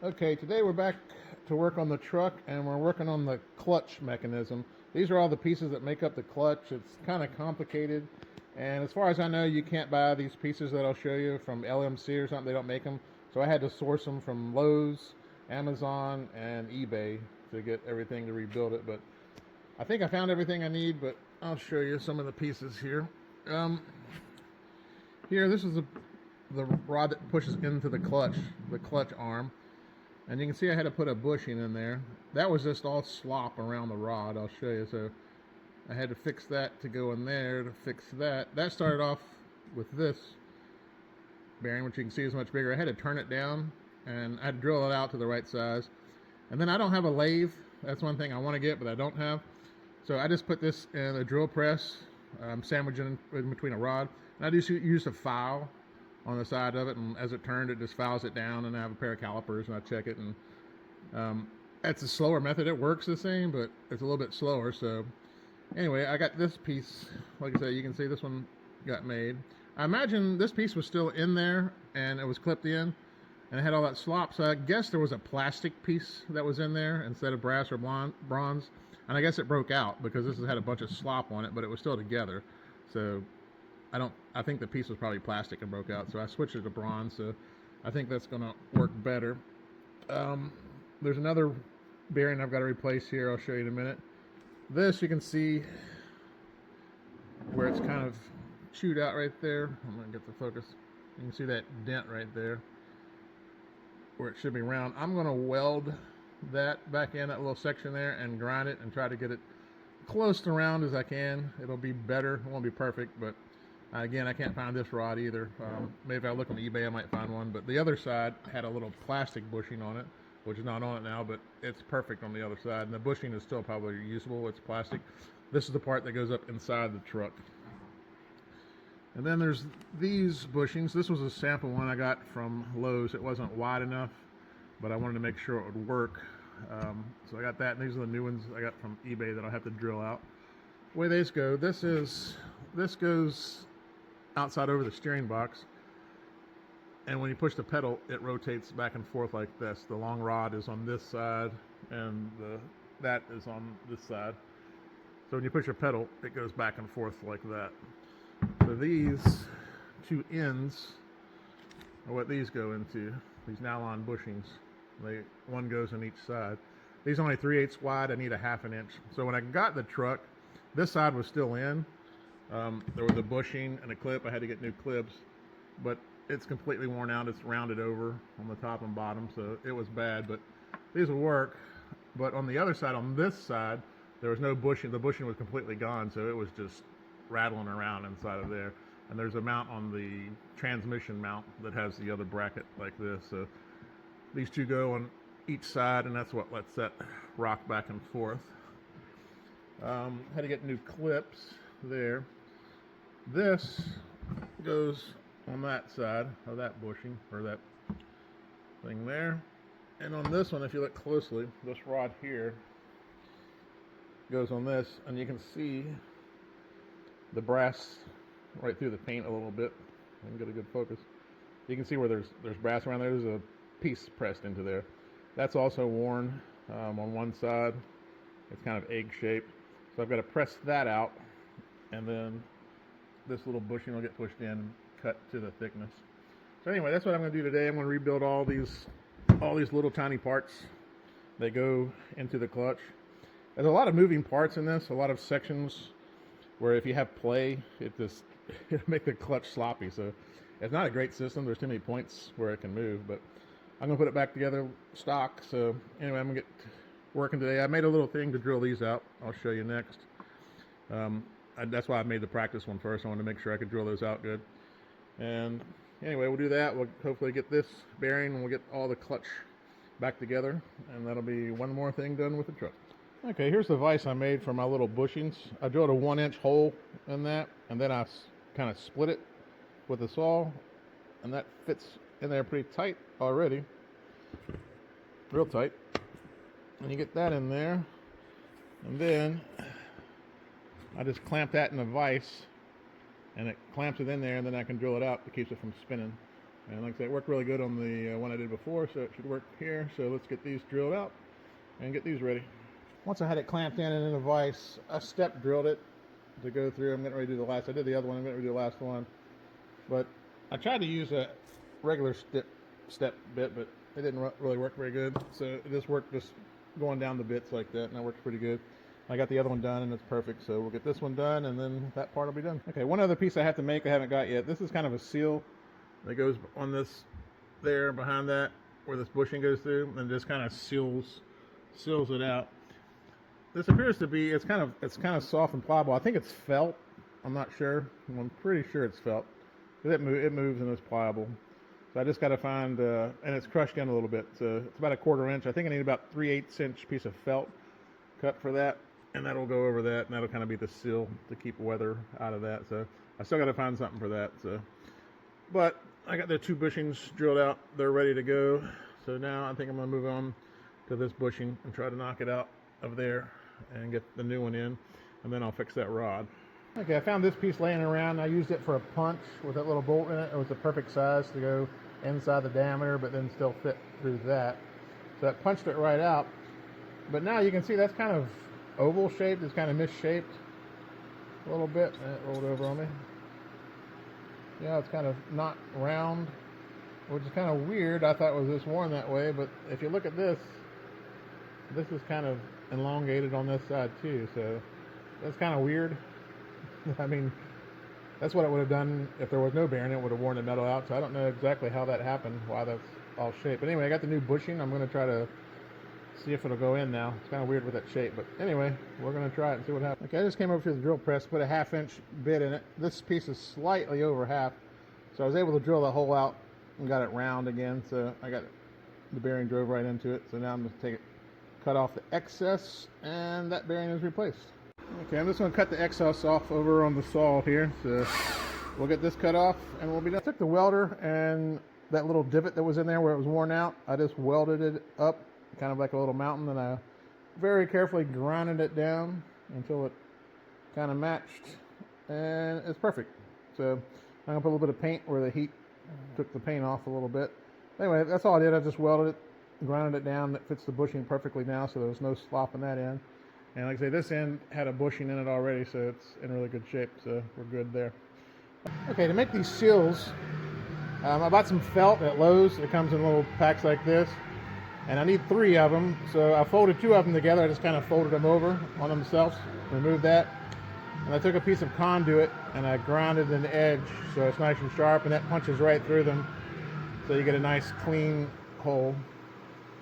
Okay, today we're back to work on the truck and we're working on the clutch mechanism. These are all the pieces that make up the clutch. It's kind of complicated, and as far as I know, you can't buy these pieces that I'll show you from LMC or something. They don't make them, so I had to source them from Lowe's, Amazon, and eBay to get everything to rebuild it. But I think I found everything I need, but I'll show you some of the pieces here. Um, Here, this is the rod that pushes into the clutch arm. And you can see I had to put a bushing in there. That was just all slop around the rod. I'll show you. So I had to fix that to go in there to fix that. That started off with this bearing, which you can see is much bigger. I had to turn it down and I had to drill it out to the right size. And then I don't have a lathe. That's one thing I want to get, but I don't have. So I just put this in a drill press, sandwiching in between a rod. And I just use a file on the side of it, and as it turned, it just files it down, and I have a pair of calipers, and I check it, and that's a slower method. It works the same, but it's a little bit slower. So anyway, I got this piece. Like I said, you can see this one got made. I imagine this piece was still in there, and it was clipped in, and it had all that slop, so I guess there was a plastic piece that was in there instead of brass or bronze, and I guess it broke out because this has had a bunch of slop on it, but it was still together. So I think the piece was probably plastic and broke out, so I switched it to bronze, so I think that's going to work better. There's another bearing I've got to replace here. I'll show you in a minute. This, you can see where it's kind of chewed out right there. I'm going to get the focus. You can see that dent right there where it should be round. I'm going to weld that back in, that little section there, and grind it and try to get it close to round as I can. It'll be better. It won't be perfect, but again, I can't find this rod either. Maybe if I look on eBay, I might find one. But the other side had a little plastic bushing on it, which is not on it now, but it's perfect on the other side. And the bushing is still probably usable. It's plastic. This is the part that goes up inside the truck. And then there's these bushings. This was a sample one I got from Lowe's. It wasn't wide enough, but I wanted to make sure it would work. So I got that, and these are the new ones I got from eBay that I'll have to drill out. The way these go, this goes outside over the steering box, and when you push the pedal, it rotates back and forth like this. The long rod is on this side, and that is on this side. So when you push your pedal, it goes back and forth like that. So these two ends are what these go into, these nylon bushings. One goes on each side. These are only 3/8 wide. I need a 1/2 inch. So when I got the truck, this side was still in. There was a bushing and a clip. I had to get new clips, but it's completely worn out. It's rounded over on the top and bottom, so it was bad, but these will work. But on the other side, on this side, there was no bushing. The bushing was completely gone, so it was just rattling around inside of there. And there's a mount on the transmission mount that has the other bracket like this. So these two go on each side, and that's what lets that rock back and forth. Had to get new clips there. This goes on that side of that bushing, or that thing there. And on this one, if you look closely, this rod here goes on this, and you can see the brass right through the paint a little bit. I can get a good focus. You can see where there's brass around there. There's a piece pressed into there. That's also worn on one side. It's kind of egg shaped. So I've got to press that out, and then this little bushing will get pushed in and cut to the thickness. So anyway, that's what I'm going to do today. I'm going to rebuild all these little tiny parts that go into the clutch. There's a lot of moving parts in this, a lot of sections where if you have play, it'll make the clutch sloppy. So it's not a great system. There's too many points where it can move, but I'm going to put it back together stock. So anyway, I'm going to get working today. I made a little thing to drill these out. I'll show you next. That's why I made the practice one first. I wanted to make sure I could drill those out good. And anyway, we'll do that. We'll hopefully get this bearing, and we'll get all the clutch back together, and that'll be one more thing done with the truck. Okay, here's the vise I made for my little bushings. I drilled a 1-inch hole in that, and then I kind of split it with a saw, and that fits in there pretty tight already, real tight. And you get that in there, and then I just clamp that in a vise, and it clamps it in there, and then I can drill it out. It keeps it from spinning. And like I said, it worked really good on the one I did before, so it should work here. So let's get these drilled out and get these ready. Once I had it clamped in a vise, I step drilled it to go through. I'm getting ready to do the last. I did the other one. I'm getting ready to do the last one. But I tried to use a regular step bit, but it didn't really work very good. So it just worked just going down the bits like that, and that works pretty good. I got the other one done, and it's perfect. So we'll get this one done, and then that part will be done. Okay, one other piece I have to make I haven't got yet. This is kind of a seal that goes on this there behind that where this bushing goes through, and just kind of seals it out. This appears to be it's kind of soft and pliable. I think it's felt. I'm not sure. I'm pretty sure it's felt. It moves and it's pliable. So I just got to find and it's crushed in a little bit. So it's about a 1/4 inch. I think I need about 3/8 inch piece of felt cut for that, and that'll go over that, and that'll kind of be the seal to keep weather out of that. So I still got to find something for that. So, but I got the 2 bushings drilled out. They're ready to go. So now I think I'm going to move on to this bushing and try to knock it out of there and get the new one in, and then I'll fix that rod. Okay, I found this piece laying around. I used it for a punch with that little bolt in it. It was the perfect size to go inside the diameter, but then still fit through that. So that punched it right out. But now you can see that's kind of oval shaped. It's kind of misshaped a little bit. And it rolled over on me. Yeah, it's kind of not round, which is kind of weird. I thought it was just worn that way, but if you look at this, this is kind of elongated on this side too. So that's kind of weird. I mean, that's what it would have done if there was no bearing. It would have worn the metal out. So I don't know exactly how that happened, why that's all shaped. But anyway, I got the new bushing. I'm going to try to see if it'll go in now. It's kind of weird with that shape. But anyway, we're going to try it and see what happens. Okay, I just came over to the drill press, put a 1/2 inch bit in it. This piece is slightly over half. So I was able to drill the hole out and got it round again. So I got the bearing drove right into it. So now I'm going to take it, cut off the excess, and that bearing is replaced. Okay, I'm just going to cut the excess off over on the saw here. So we'll get this cut off and we'll be done. I took the welder and that little divot that was in there where it was worn out, I just welded it up kind of like a little mountain, and I very carefully grinded it down until it kind of matched, and it's perfect. So I'm going to put a little bit of paint where the heat took the paint off a little bit. Anyway, that's all I did. I just welded it, grinded it down. It fits the bushing perfectly now, so there's no slop in that end. And like I say, this end had a bushing in it already, so it's in really good shape, so we're good there. Okay, to make these seals, I bought some felt at Lowe's. It comes in little packs like this, and I need 3 of them. So I folded 2 of them together. I just kind of folded them over on themselves, removed that. And I took a piece of conduit and I grounded an edge so it's nice and sharp, and that punches right through them. So you get a nice clean hole.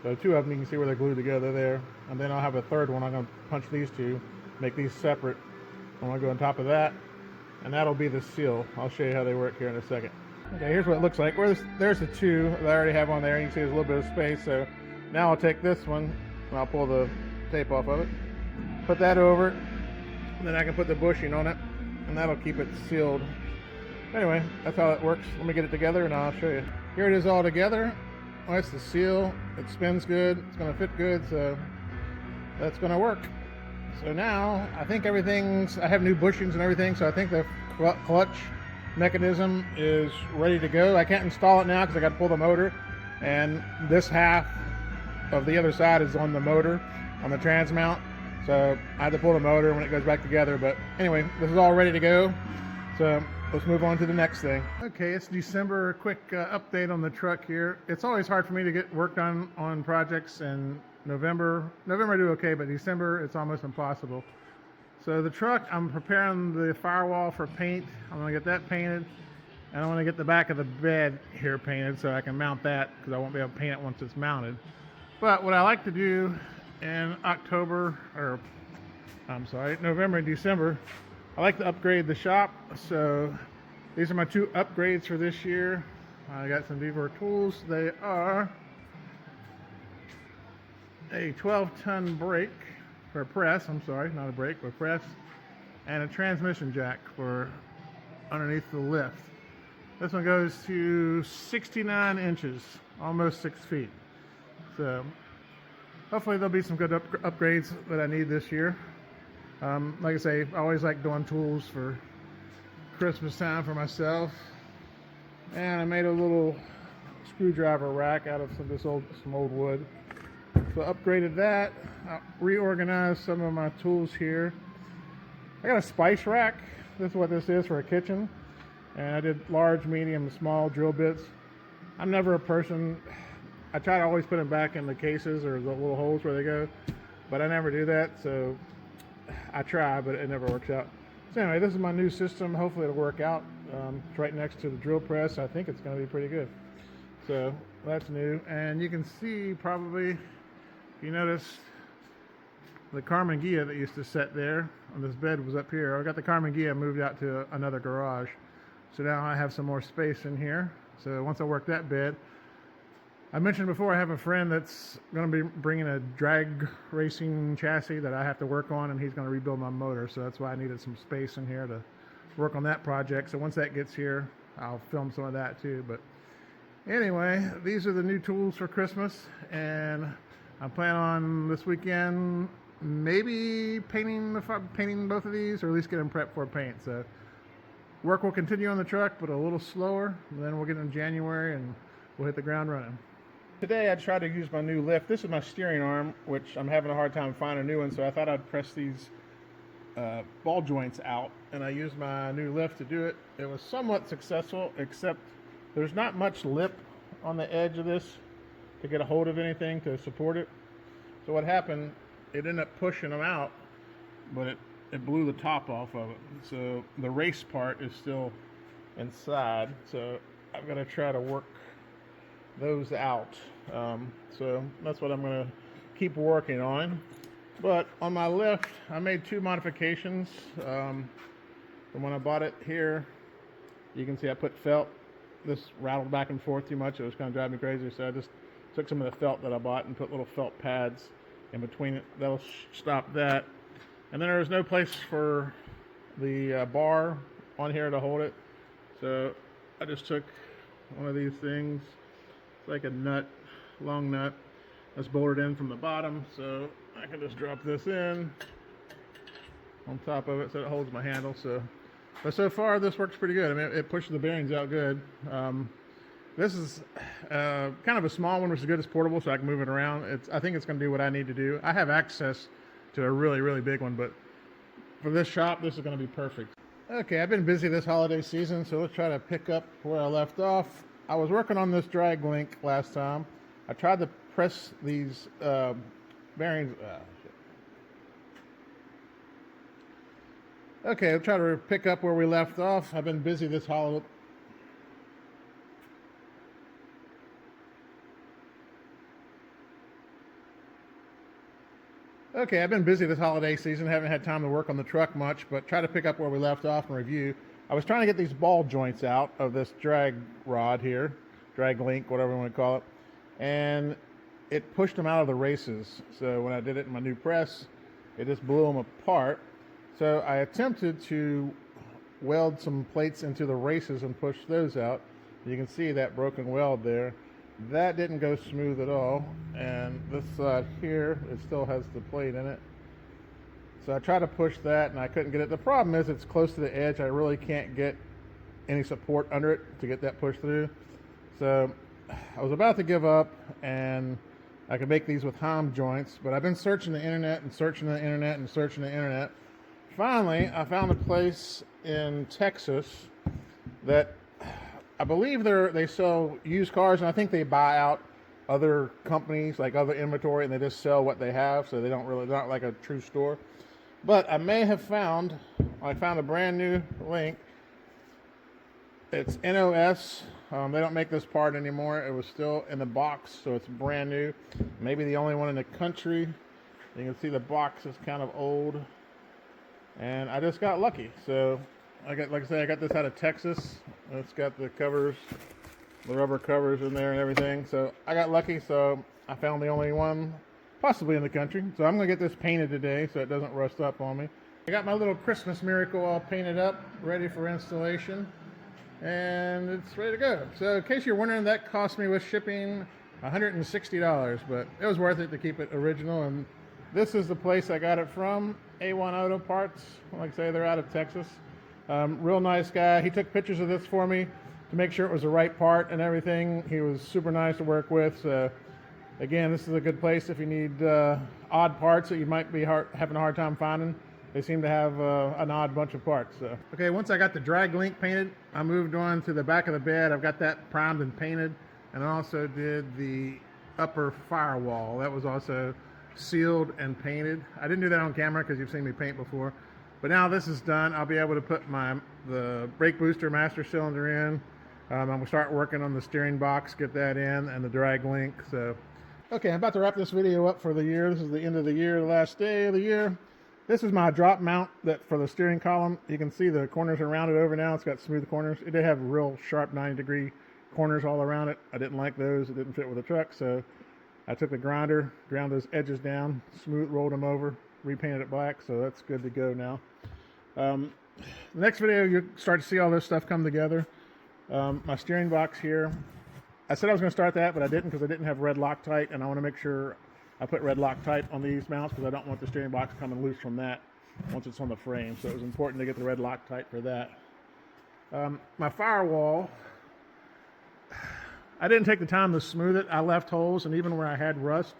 So 2 of them, you can see where they're glued together there. And then I'll have a 3rd one. I'm going to punch these 2, make these separate. I'm going to go on top of that, and that'll be the seal. I'll show you how they work here in a second. Okay, here's what it looks like. There's the 2 that I already have on there. You can see there's a little bit of space. So now I'll take this one and I'll pull the tape off of it. Put that over it. And then I can put the bushing on it, and that'll keep it sealed. Anyway, that's how it works. Let me get it together and I'll show you. Here it is all together. Oh, that's the seal. It spins good. It's going to fit good, so that's going to work. So now I think I have new bushings and everything, so I think the clutch mechanism is ready to go. I can't install it now because I got to pull the motor, and this half of the other side is on the motor, on the trans mount. So I had to pull the motor when it goes back together. But anyway, this is all ready to go. So let's move on to the next thing. Okay, it's December. A quick update on the truck here. It's always hard for me to get work done on projects in November. November I do okay, but December it's almost impossible. So the truck, I'm preparing the firewall for paint. I'm going to get that painted. And I want to get the back of the bed here painted so I can mount that, because I won't be able to paint it once it's mounted. But what I like to do in November and December, I like to upgrade the shop. So these are my 2 upgrades for this year. I got some Vevor tools. They are a 12-ton brake for press. I'm sorry, not a brake, but press, and a transmission jack for underneath the lift. This one goes to 69 inches, almost 6 feet. So hopefully there'll be some good upgrades that I need this year. Like I say, I always like doing tools for Christmas time for myself. And I made a little screwdriver rack out of some old wood. So I upgraded that. I reorganized some of my tools here. I got a spice rack. This is what this is for a kitchen. And I did large, medium, small drill bits. I'm never a person, I try to always put them back in the cases or the little holes where they go, but I never do that, so I try, but it never works out. So anyway, this is my new system. Hopefully it'll work out. It's right next to the drill press. I think it's going to be pretty good. So that's new. And you can see probably, if you notice, the Carmen Ghia that used to sit there on this bed was up here. I got the Carmen Ghia moved out to another garage. So now I have some more space in here. So once I work that bed, I mentioned before I have a friend that's going to be bringing a drag racing chassis that I have to work on, and he's going to rebuild my motor. So that's why I needed some space in here to work on that project. So once that gets here, I'll film some of that too. But anyway, these are the new tools for Christmas, and I plan on this weekend maybe painting both of these, or at least get them prepped for paint. So work will continue on the truck, but a little slower. And then we'll get in January and we'll hit the ground running. Today I tried to use my new lift. This is my steering arm, which I'm having a hard time finding a new one, so I thought I'd press these ball joints out, and I used my new lift to do it. It was somewhat successful, except there's not much lip on the edge of this to get a hold of anything to support it. So what happened, it ended up pushing them out, but it blew the top off of it. So the race part is still inside, so I've got to try to work those out. So that's what I'm going to keep working on. But on my lift, I made two modifications. From when I bought it here, you can see I put felt. This rattled back and forth too much. It was kind of driving me crazy, so I just took some of the felt that I bought and put little felt pads in between it. That'll stop that. And then there was no place for the bar on here to hold it, so I just took one of these things. It's like a nut, long nut, that's bolted in from the bottom, so I can just drop this in on top of it so it holds my handle. But so far this works pretty good. I mean, it pushes the bearings out good. This is kind of a small one, which is good. It's portable, so I can move it around. I think it's going to do what I need to do. I have access to a really, really big one, but for this shop, this is going to be perfect. Okay, I've been busy this holiday season, so let's try to pick up where I left off. I was working on this drag link last time. I tried to press these bearings. Okay, I'll try to pick up where we left off. I've been busy this holiday. Okay, I've been busy this holiday season, haven't had time to work on the truck much, but try to pick up where we left off and review. I was trying to get these ball joints out of this drag rod here, drag link, whatever you want to call it, and it pushed them out of the races. So when I did it in my new press, it just blew them apart. So I attempted to weld some plates into the races and push those out. You can see that broken weld there. That didn't go smooth at all, and this side here, it still has the plate in it. So I tried to push that and I couldn't get it. The problem is it's close to the edge. I really can't get any support under it to get that pushed through. So I was about to give up, and I could make these with Ham joints, but I've been searching the internet and searching the internet and searching the internet. Finally, I found a place in Texas that I believe they sell used cars, and I think they buy out other companies, like other inventory, and they just sell what they have, so they're not like a true store. But I found a brand new link. It's NOS. They don't make this part anymore. It was still in the box, so it's brand new. Maybe the only one in the country. You can see the box is kind of old, and I just got lucky. So like I say, I got this out of Texas. It's got the covers, the rubber covers in there and everything. So I got lucky, so I found the only one possibly in the country. So I'm going to get this painted today so it doesn't rust up on me. I got my little Christmas miracle all painted up, ready for installation, and it's ready to go. So in case you're wondering, that cost me with shipping $160, but it was worth it to keep it original. And this is the place I got it from, A1 Auto Parts. Like I say, they're out of Texas. Real nice guy. He took pictures of this for me. to make sure it was the right part and everything. He was super nice to work with. So again, this is a good place if you need odd parts that you might be having a hard time finding. They seem to have an odd bunch of parts. So. Okay, once I got the drag link painted, I moved on to the back of the bed. I've got that primed and painted, and I also did the upper firewall. That was also sealed and painted. I didn't do that on camera because you've seen me paint before. But now this is done, I'll be able to put the brake booster master cylinder in. I'm going to start working on the steering box, get that in, and the drag link. So, okay, I'm about to wrap this video up for the year. This is the end of the year, the last day of the year. This is my drop mount for the steering column. You can see the corners are rounded over now. It's got smooth corners. It did have real sharp 90-degree corners all around it. I didn't like those. It didn't fit with the truck, so I took the grinder, ground those edges down, rolled them over, repainted it black, so that's good to go now. The next video, you'll start to see all this stuff come together. My steering box here, I said I was going to start that, but I didn't because I didn't have red Loctite, and I want to make sure I put red Loctite on these mounts because I don't want the steering box coming loose from that once it's on the frame. So it was important to get the red Loctite for that. My firewall, I didn't take the time to smooth it. I left holes, and even where I had rust,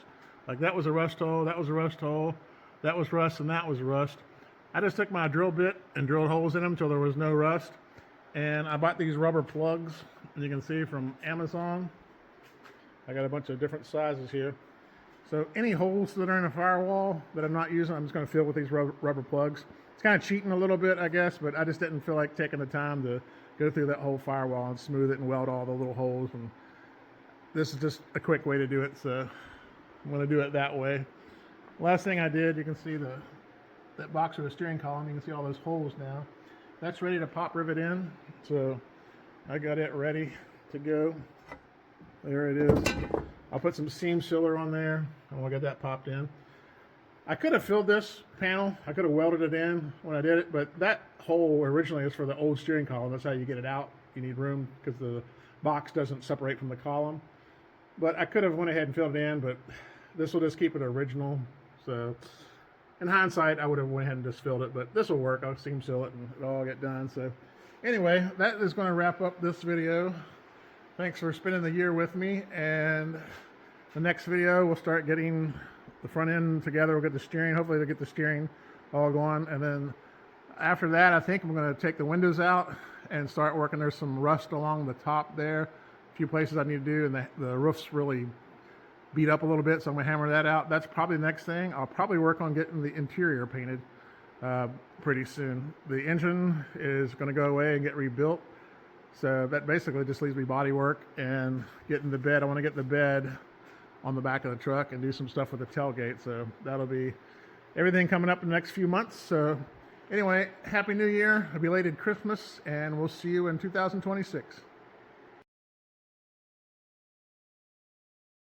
like that was a rust hole, that was a rust hole, that was rust, and that was rust. I just took my drill bit and drilled holes in them until there was no rust. And I bought these rubber plugs, and you can see from Amazon. I got a bunch of different sizes here. So any holes that are in a firewall that I'm not using, I'm just going to fill with these rubber plugs. It's kind of cheating a little bit, I guess, but I just didn't feel like taking the time to go through that whole firewall and smooth it and weld all the little holes. And this is just a quick way to do it, so I'm going to do it that way. Last thing I did, you can see that box with the steering column. You can see all those holes now. That's ready to pop rivet in, so I got it ready to go. There it is. I'll put some seam sealer on there, and we'll get that popped in. I could have filled this panel. I could have welded it in when I did it, but that hole originally is for the old steering column. That's how you get it out. You need room because the box doesn't separate from the column. But I could have went ahead and filled it in, but this will just keep it original. So in hindsight, I would have went ahead and just filled it, but this will work. I'll seam seal it and it'll all get done. So anyway, that is going to wrap up this video. Thanks for spending the year with me, and the next video we'll start getting the front end together. We'll get the steering, hopefully we'll get the steering all going, and then after that I think I'm going to take the windows out and start working. There's some rust along the top there, a few places I need to do, and the roof's really beat up a little bit, so I'm going to hammer that out. That's probably the next thing. I'll probably work on getting the interior painted pretty soon. The engine is going to go away and get rebuilt. So that basically just leaves me body work and getting the bed. I want to get the bed on the back of the truck and do some stuff with the tailgate. So that'll be everything coming up in the next few months. So anyway, Happy New Year, a belated Christmas, and we'll see you in 2026.